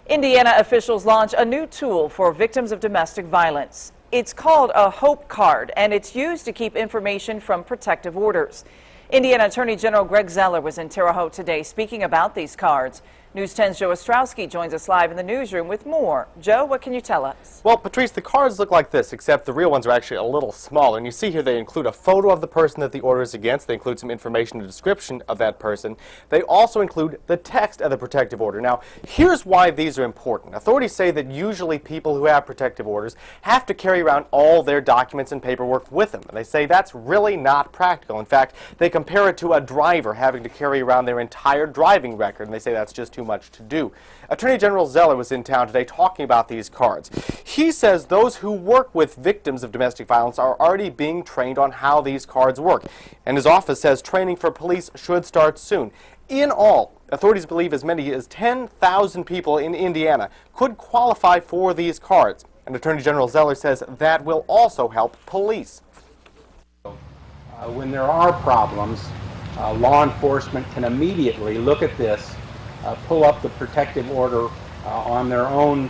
Indiana officials launch a new tool for victims of domestic violence. It's called a Hope Card, and it's used to keep information from protective orders. Indiana Attorney General Greg Zeller was in Terre Haute today speaking about these cards. News 10's Joe Ostrowski joins us live in the newsroom with more. Joe, what can you tell us? Well, Patrice, the cards look like this, except the real ones are actually a little smaller. And you see here they include a photo of the person that the order is against. They include some information and description of that person. They also include the text of the protective order. Now, here's why these are important. Authorities say that usually people who have protective orders have to carry around all their documents and paperwork with them. And they say that's really not practical. In fact, they compare it to a driver having to carry around their entire driving record, and they say that's just too much to do. Attorney General Zeller was in town today talking about these cards. He says those who work with victims of domestic violence are already being trained on how these cards work. And his office says training for police should start soon. In all, authorities believe as many as 10,000 people in Indiana could qualify for these cards. And Attorney General Zeller says that will also help police. When there are problems, law enforcement can immediately look at this, pull up the protective order on their own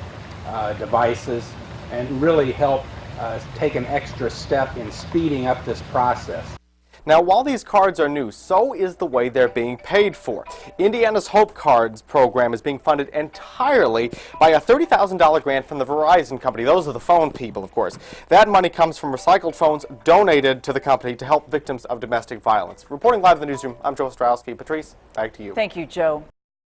devices, and really help take an extra step in speeding up this process. Now, while these cards are new, so is the way they're being paid for. Indiana's Hope Cards program is being funded entirely by a $30,000 grant from the Verizon company. Those are the phone people, of course. That money comes from recycled phones donated to the company to help victims of domestic violence. Reporting live in the newsroom, I'm Joe Ostrowski. Patrice, back to you. Thank you, Joe.